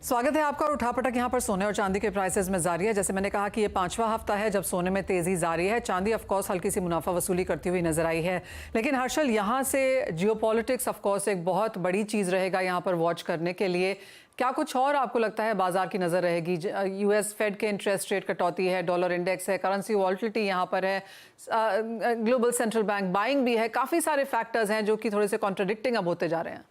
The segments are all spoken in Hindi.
स्वागत है आपका। और उठापटक यहाँ पर सोने और चांदी के प्राइसेस में जारी है। जैसे मैंने कहा कि ये 5वां हफ्ता है जब सोने में तेजी जारी है। चांदी ऑफ कोर्स हल्की सी मुनाफा वसूली करती हुई नजर आई है, लेकिन हर्षल यहाँ से जियोपॉलिटिक्स ऑफ कोर्स एक बहुत बड़ी चीज रहेगा यहाँ पर वॉच करने के लिए। क्या कुछ और आपको लगता है बाजार की नजर रहेगी? यूएस फेड के इंटरेस्ट रेट कटौती है, डॉलर इंडेक्स है, करेंसी वॉलेटिलिटी यहाँ पर है, ग्लोबल सेंट्रल बैंक बाइंग भी है, काफी सारे फैक्टर्स हैं जो कि थोड़े से कॉन्ट्रडिक्टिंग अब होते जा रहे हैं।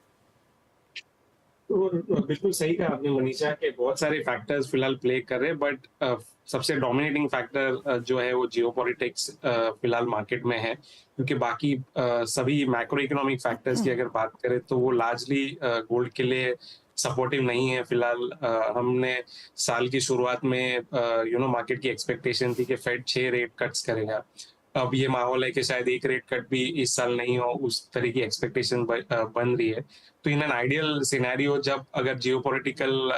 तो बिल्कुल सही कहा आपने मनीषा के बहुत सारे फैक्टर्स फिलहाल प्ले कर रहे हैं, बट सबसे डोमिनेटिंग फैक्टर जो है वो जियोपॉलिटिक्स फिलहाल मार्केट में है, क्योंकि बाकी सभी मैक्रो इकोनॉमिक फैक्टर्स की अगर बात करें तो वो लार्जली गोल्ड के लिए सपोर्टिव नहीं है। फिलहाल हमने साल की शुरुआत में मार्केट की एक्सपेक्टेशन थी कि फेड 6 रेट कट्स करेगा। अब ये माहौल है कि शायद एक रेट कट भी इस साल नहीं हो, उस तरह की एक्सपेक्टेशन बन रही है। तो इन एन आइडियल सिनेरियो जब अगर जियोपॉलिटिकल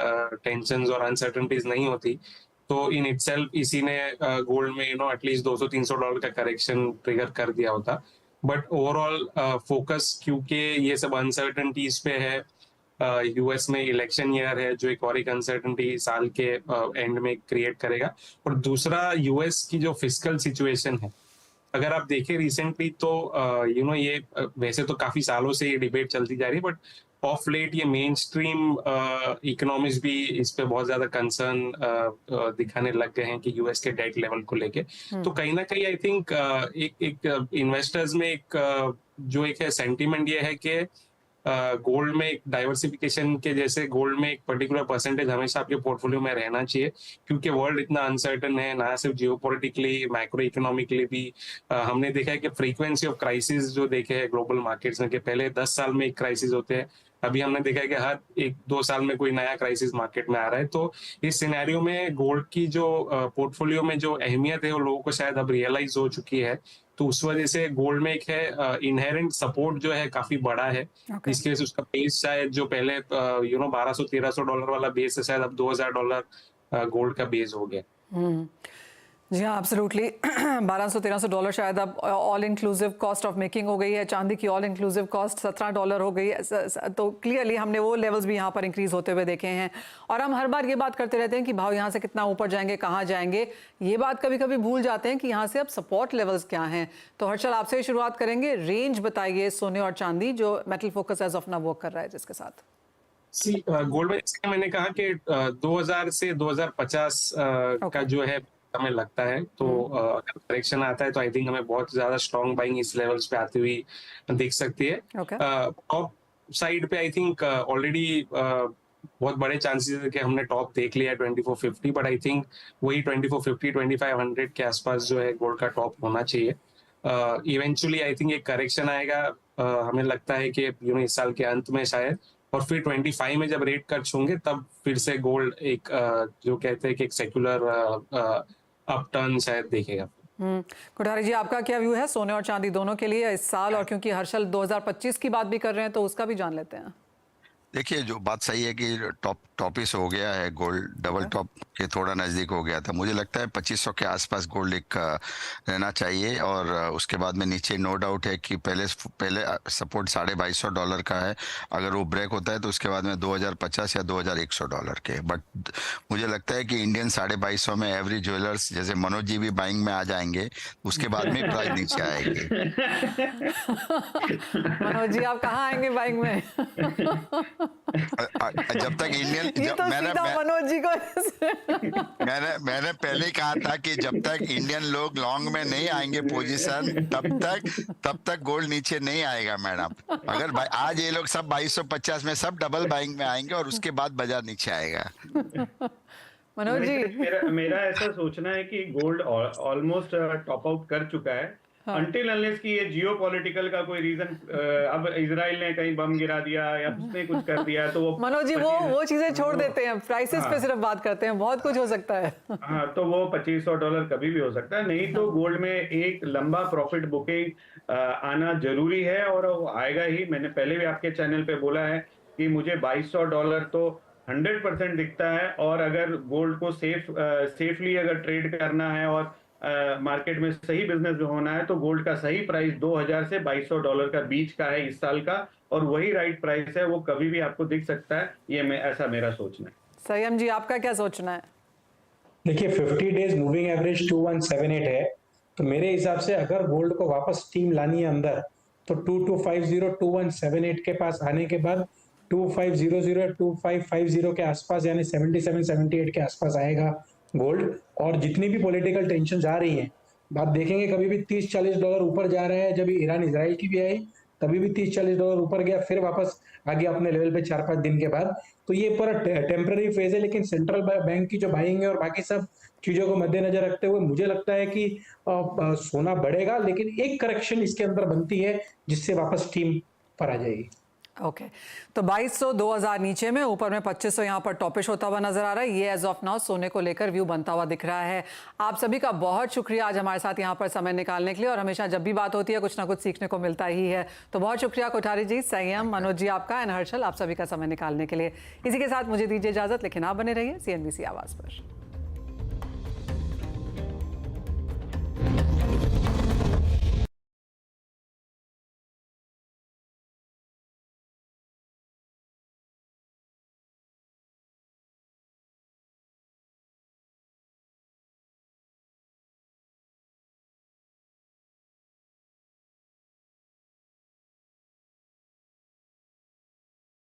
टेंशंस और अनसर्टेनिटीज नहीं होती तो इन इटसेल्फ इसी ने गोल्ड में एटलीस्ट $200-300 का करेक्शन ट्रिगर कर दिया होता। बट ओवरऑल फोकस क्योंकि ये सब अनसर्टेनिटीज पे है, यूएस में इलेक्शन ईयर है जो एक और एक अनसर्टेनिटी साल के एंड में क्रिएट करेगा। और दूसरा यूएस की जो फिस्कल सिचुएशन है, अगर आप देखें रिसेंटली तो ये वैसे तो काफी सालों से ये डिबेट चलती जा रही है, बट ऑफ लेट ये मेन स्ट्रीम इकोनॉमिस्ट भी इस पे बहुत ज्यादा कंसर्न दिखाने लग गए हैं कि यूएस के डेट लेवल को लेके। तो कहीं ना कहीं आई थिंक एक इन्वेस्टर्स में जो एक है सेंटीमेंट ये है कि गोल्ड में एक डाइवर्सिफिकेशन के जैसे गोल्ड में एक पर्टिकुलर परसेंटेज हमेशा आपके पोर्टफोलियो में रहना चाहिए, क्योंकि वर्ल्ड इतना अनसर्टन है, ना सिर्फ जियोपॉलिटिकली मैक्रो इकोनॉमिकली भी। हमने देखा है कि फ्रीक्वेंसी ऑफ क्राइसिस जो देखे हैं ग्लोबल मार्केट्स में कि पहले 10 साल में एक क्राइसिस होते हैं, अभी हमने देखा है कि हर 1-2 साल में कोई नया क्राइसिस मार्केट में आ रहा है। तो इस सिनेरियो में गोल्ड की जो पोर्टफोलियो में जो अहमियत है वो लोगों को शायद अब रियलाइज हो चुकी है। तो उस वजह से गोल्ड में एक है इनहेरेंट सपोर्ट जो है काफी बड़ा है, जिसकी वजह से उसका बेस शायद जो पहले $1200-1300 वाला बेस है शायद अब $2000 गोल्ड का बेस हो गया। जी हाँ, एब्सोल्युटली। $1200-1300 शायद अब all inclusive cost of making हो गई है। चांदी की ऑल इंक्लूसिव कॉस्ट $17 हो गई है। तो क्लियरली हमने वो लेवल्स भी यहाँ पर इंक्रीज होते हुए देखे हैं। और हम हर बार ये बात करते रहते हैं कि भाव यहाँ से कितना ऊपर जाएंगे, कहाँ जाएंगे। ये बात कभी कभी भूल जाते हैं कि यहाँ से अब सपोर्ट लेवल्स क्या हैं। तो हर्षल, आपसे शुरुआत करेंगे। रेंज बताइए सोने और चांदी जो metal focus as of now work कर रहा है जिसके साथ। गोल्ड में मैंने कहा कि 2000 से 2050 का जो है हमें लगता है। तो अगर करेक्शन आता है तो आई थिंक हमें बहुत ज्यादा स्ट्रॉन्ग बाइंग इस लेवल्स पे आती हुई दिख सकती है। टॉप साइड पे आई थिंक ऑलरेडी बहुत बड़े चांसेस है कि हमने टॉप देख लिया 2450, बट आई थिंक वही 2450-2500 के आसपास जो है गोल्ड का टॉप होना चाहिए। इवेंचुअली आई थिंक एक करेक्शन आएगा, हमें लगता है कि इस साल के अंत में शायद, और फिर 25 में जब रेट कट्स होंगे तब फिर से गोल्ड एक जो कहते हैं कि एक सेक्युलर अपटर्न शायद देखेगा। कोठारी जी, आपका क्या व्यू है सोने और चांदी दोनों के लिए इस साल? और क्योंकि हर्षल 2025 की बात भी कर रहे हैं तो उसका भी जान लेते हैं। देखिए, जो बात सही है कि टॉपिस हो गया है, गोल्ड डबल टॉप के थोड़ा नज़दीक हो गया था। मुझे लगता है 2500 के आसपास गोल्ड एक रहना चाहिए, और उसके बाद में नीचे नो डाउट है कि पहले सपोर्ट $2250 का है। अगर वो ब्रेक होता है तो उसके बाद में 2050 या $2100 के। बट मुझे लगता है कि इंडियन 2250 में एवरी ज्वेलर्स जैसे मनोज जी भी बाइंग में आ जाएंगे, उसके बाद में प्राइस नीचे आएगी। मनोज जी, आप कहाँ आएंगे बाइंग में? जब तक इंडियन मनोज जी को मैंने पहले ही कहा था कि जब तक इंडियन लोग लॉन्ग में नहीं आएंगे पोजीशन, तब तक गोल्ड नीचे नहीं आएगा मैडम। अगर आज ये लोग सब 2250 में सब डबल बाइंग में आएंगे और उसके बाद बाजार नीचे आएगा। मनोज जी, मेरा ऐसा सोचना है कि गोल्ड ऑलमोस्ट टॉप आउट कर चुका है, अनटिल अनलेस कि ये जियोपॉलिटिकल का कोई रीजन, अब इजराइल ने कहीं बम गिरा दिया या उसने कुछ कर दिया तो वो मनोज जी वो चीजें छोड़ देते हैं, प्राइसेस पे सिर्फ बात करते हैं, बहुत कुछ हो सकता है। हाँ, तो वो $2500 कभी भी हो सकता है। नहीं तो गोल्ड में एक लंबा प्रॉफिट बुकिंग आना जरूरी है, और वो आएगा ही। मैंने पहले भी आपके चैनल पे बोला है कि मुझे $2200 तो 100% दिखता है, और अगर गोल्ड को सेफली अगर ट्रेड करना है और मार्केट में सही बिजनेस होना है तो गोल्ड का सही प्राइस 2000 से $2200 का बीच का है इस साल का, और वही राइट प्राइस है, वो कभी भी आपको दिख सकता है। ये ऐसा मेरा सोचना है। संयम जी, आपका क्या सोचना है? देखिए 50 डेज मूविंग एवरेज 2178 है, तो मेरे हिसाब से अगर गोल्ड को वापस टीम लानी है अंदर तो 2250 2178 के पास आने के बाद 2500 2550 के आसपास यानी 77 78 के आसपास आएगा गोल्ड। और जितनी भी पॉलिटिकल टेंशन आ रही हैं, बात देखेंगे कभी भी 30-40 डॉलर ऊपर जा रहा है। जब ईरान इसराइल की भी आई तभी भी 30-40 डॉलर ऊपर गया, फिर वापस आ गया अपने लेवल पे 4-5 दिन के बाद। तो ये पूरा टेम्पररी फेज है, लेकिन सेंट्रल बैंक की जो बाइंग है और बाकी सब चीजों को मद्देनजर रखते हुए मुझे लगता है कि सोना बढ़ेगा, लेकिन एक करेक्शन इसके अंदर बनती है जिससे वापस टीम पर आ जाएगी। ओके, तो 2200 2000 नीचे में, ऊपर में 2500 यहाँ पर टॉपिश होता हुआ नजर आ रहा है। ये एज ऑफ नाउ सोने को लेकर व्यू बनता हुआ दिख रहा है। आप सभी का बहुत शुक्रिया आज हमारे साथ यहाँ पर समय निकालने के लिए, और हमेशा जब भी बात होती है कुछ ना कुछ सीखने को मिलता ही है। तो बहुत शुक्रिया कोठारी जी, संयम, मनोज जी आपका, एंड हर्षल, आप सभी का समय निकालने के लिए। इसी के साथ मुझे दीजिए इजाजत, लेकिन आप बने रहिए CNBC आवाज पर।